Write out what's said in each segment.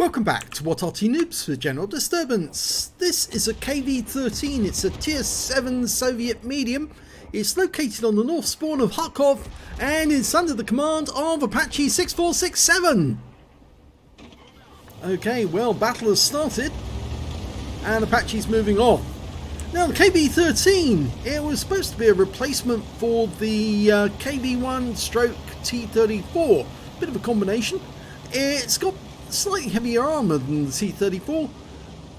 Welcome back to What Arty Noobs for General Disturbance. This is a KV-13, it's a tier 7 Soviet medium. It's located on the north spawn of Kharkov and it's under the command of Apache 6467. Okay, well, battle has started and Apache's moving off. Now the KV-13, it was supposed to be a replacement for the KV-1 stroke T-34. Bit of a combination. It's got slightly heavier armour than the T-34,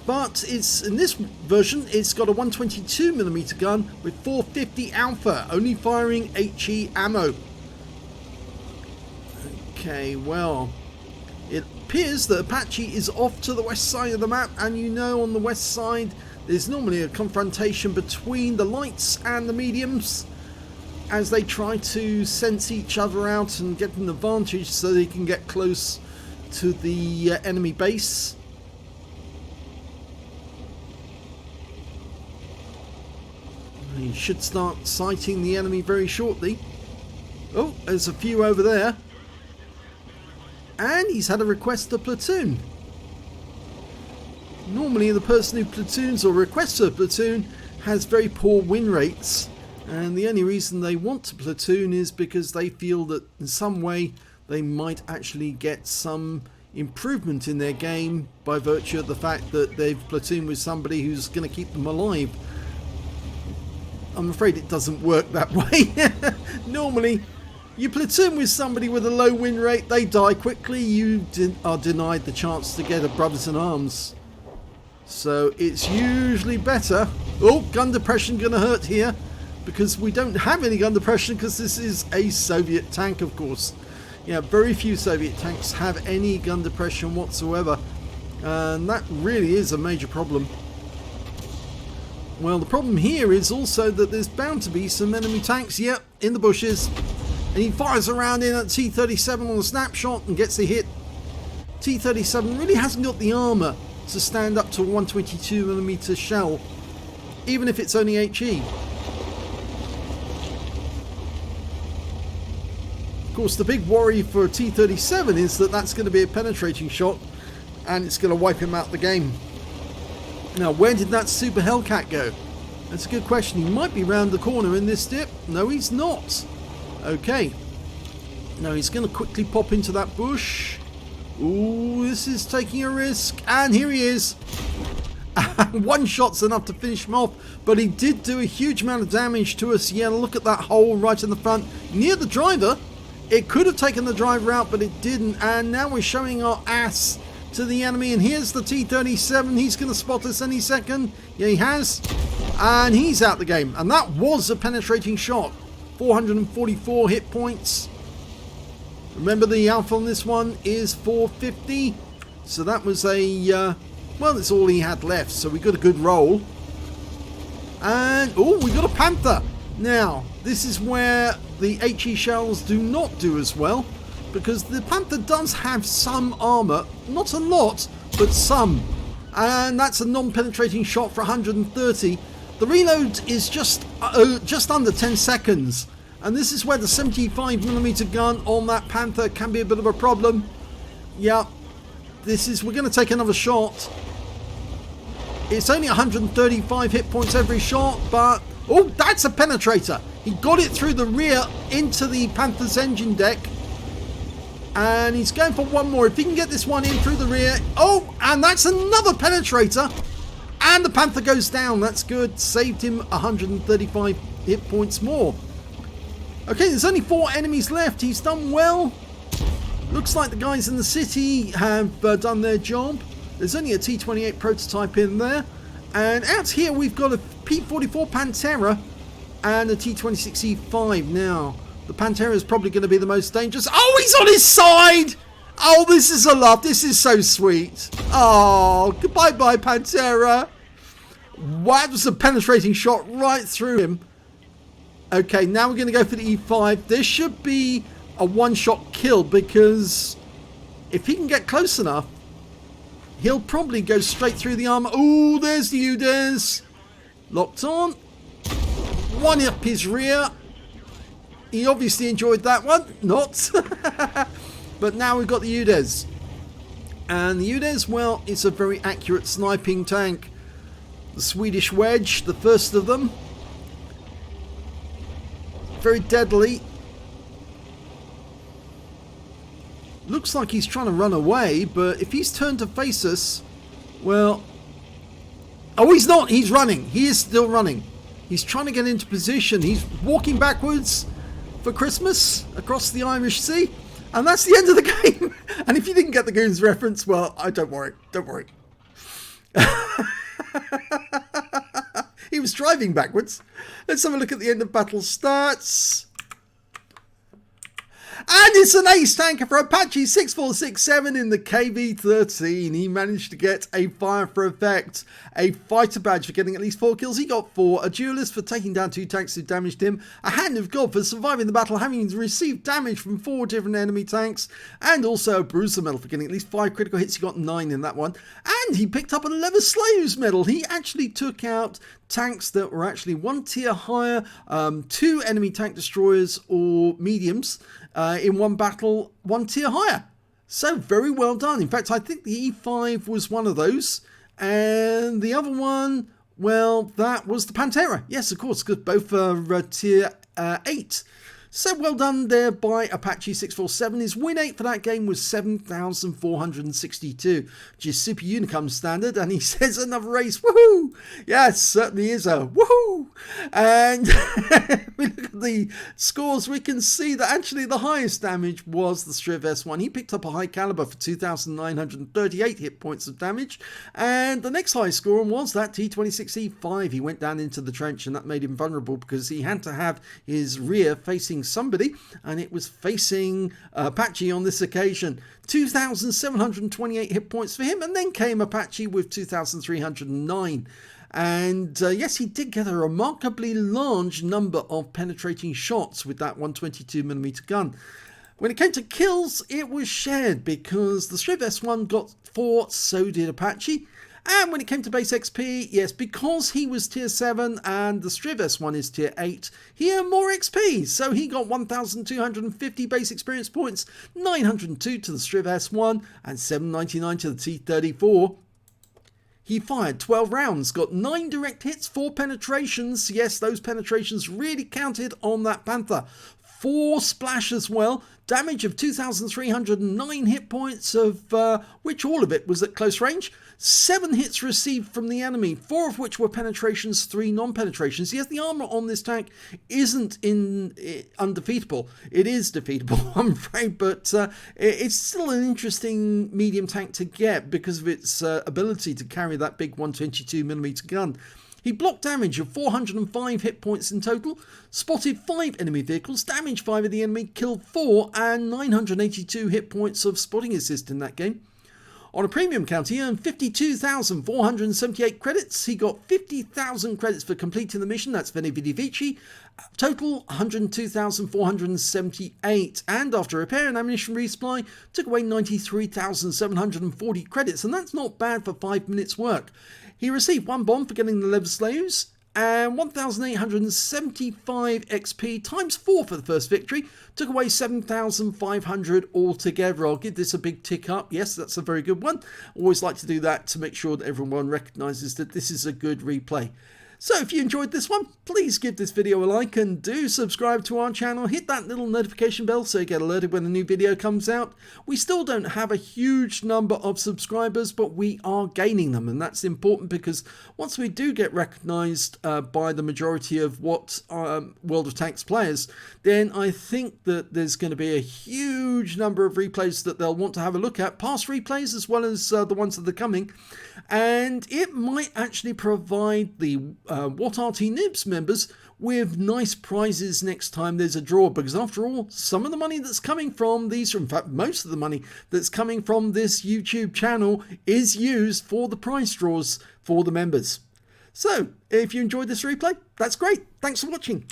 but it's in this version it's got a 122mm gun with 450 alpha, only firing HE ammo. Okay, well, it appears that Apache is off to the west side of the map, and you know on the west side there's normally a confrontation between the lights and the mediums as they try to sense each other out and get an advantage so they can get close to the enemy base. He should start sighting the enemy very shortly. Oh, there's a few over there. And he's had a request to platoon. Normally the person who platoons or requests a platoon has very poor win rates, and the only reason they want to platoon is because they feel that in some way they might actually get some improvement in their game by virtue of the fact that they've platooned with somebody who's going to keep them alive. I'm afraid it doesn't work that way. Normally, you platoon with somebody with a low win rate, they die quickly, you are denied the chance to get a brothers in arms. So it's usually better. Oh, gun depression going to hurt here, because we don't have any gun depression because this is a Soviet tank, of course. Yeah, very few Soviet tanks have any gun depression whatsoever, and that really is a major problem. Well, the problem here is also that there's bound to be some enemy tanks, yep, in the bushes, and he fires around in at T-37 on a snapshot and gets the hit. T-37 really hasn't got the armour to stand up to a 122mm shell, even if it's only HE. Of course, the big worry for T-37 is that that's going to be a penetrating shot and it's going to wipe him out the game. Now, where did that Super Hellcat go? That's a good question. He might be round the corner in this dip. No, he's not. Okay. Now, he's going to quickly pop into that bush. Ooh, this is taking a risk. And here he is. One shot's enough to finish him off, but he did do a huge amount of damage to us. Yeah, look at that hole right in the front near the driver. It could have taken the driver out, but it didn't. And now we're showing our ass to the enemy. And here's the T-37. He's going to spot us any second. Yeah, he has. And he's out the game. And that was a penetrating shot. 444 hit points. Remember, the alpha on this one is 450. So that was a... well, that's all he had left. So we got a good roll. And... oh, we got a Panther. Now, this is where the HE shells do not do as well, because the Panther does have some armour, not a lot, but some, and that's a non-penetrating shot for 130. The reload is just under 10 seconds, and this is where the 75mm gun on that Panther can be a bit of a problem. Yeah, we're going to take another shot. It's only 135 hit points every shot, but oh, that's a penetrator. He got it through the rear into the Panther's engine deck. And he's going for one more. If he can get this one in through the rear. Oh, and that's another penetrator. And the Panther goes down. That's good. Saved him 135 hit points more. Okay, there's only 4 enemies left. He's done well. Looks like the guys in the city have done their job. There's only a T-28 prototype in there. And out here we've got a P-44 Pantera and a T-26E5. Now, the Pantera is probably going to be the most dangerous. Oh, he's on his side! Oh, this is a love. This is so sweet. Oh, goodbye, Pantera. Wow, that was a penetrating shot right through him. Okay, now we're going to go for the E5. This should be a one-shot kill, because if he can get close enough, he'll probably go straight through the armor. Oh, there's the UDES. Locked on. One up his rear. He obviously enjoyed that one. Not. But now we've got the UDES. And the UDES, well, it's a very accurate sniping tank. The Swedish Wedge, the first of them. Very deadly. Looks like he's trying to run away, but if he's turned to face us, well... Oh, he's not! He's running! He is still running. He's trying to get into position. He's walking backwards for Christmas across the Irish Sea. And that's the end of the game. And if you didn't get the Goons reference, well, don't worry. Don't worry. He was driving backwards. Let's have a look at the end of battle stats. And it's an ace tanker for Apache 6467 in the KV-13. He managed to get a fire for effect, a fighter badge for getting at least 4 kills. He got 4, a duelist for taking down 2 tanks who damaged him, a hand of God for surviving the battle, having received damage from 4 different enemy tanks, and also a bruiser medal for getting at least 5 critical hits. He got 9 in that one. And he picked up a Lehvaslaiho's medal. He actually took out tanks that were actually 1 tier higher, 2 enemy tank destroyers or mediums, in one battle, 1 tier higher. So very well done. In fact, I think the E5 was one of those. And the other one, well, that was the Pantera. Yes, of course, because both are tier 8. So well done there by Apache 647. His win rate for that game was 7,462, which is Super Unicum standard. And he says another race, woohoo! Yes, certainly is a woohoo! And we look at the scores, we can see that actually the highest damage was the Striv S1. He picked up a high caliber for 2,938 hit points of damage. And the next highest score was that T26E5. He went down into the trench and that made him vulnerable because he had to have his rear facing somebody, and it was facing Apache on this occasion. 2,728 hit points for him, and then came Apache with 2,309. And yes, he did get a remarkably large number of penetrating shots with that 122mm gun. When it came to kills, it was shared because the Striv S1 got 4, so did Apache. And when it came to base XP, yes, because he was tier 7 and the Striv S1 is tier 8, he earned more XP. So he got 1,250 base experience points, 902 to the Striv S1 and 799 to the T34. He fired 12 rounds, got 9 direct hits, 4 penetrations. Yes, those penetrations really counted on that Panther. 4 splash as well. Damage of 2,309 hit points, of which all of it was at close range. 7 hits received from the enemy, 4 of which were penetrations, 3 non-penetrations. Yes, the armor on this tank isn't undefeatable. It is defeatable, I'm afraid, but it's still an interesting medium tank to get because of its ability to carry that big 122mm gun. He blocked damage of 405 hit points in total, spotted 5 enemy vehicles, damaged 5 of the enemy, killed 4, and 982 hit points of spotting assist in that game. On a premium count, he earned 52,478 credits. He got 50,000 credits for completing the mission. That's Veni Vidi Vici. Total 102,478. And after repair and ammunition resupply, took away 93,740 credits. And that's not bad for 5 minutes work. He received 1 bomb for getting the Lehvaslaiho's and 1,875 XP times 4 for the first victory. Took away 7,500 altogether. I'll give this a big tick up. Yes, that's a very good one. Always like to do that to make sure that everyone recognises that this is a good replay. So if you enjoyed this one, please give this video a like and do subscribe to our channel. Hit that little notification bell so you get alerted when a new video comes out. We still don't have a huge number of subscribers, but we are gaining them, and that's important because once we do get recognised by the majority of what World of Tanks players, then I think that there's going to be a huge number of replays that they'll want to have a look at, past replays as well as the ones that are coming, and it might actually provide the What Arty Noobs members with nice prizes next time there's a draw, because after all, some of the money that's coming from these, in fact most of the money that's coming from this YouTube channel is used for the prize draws for the members. So if you enjoyed this replay, that's great. Thanks for watching.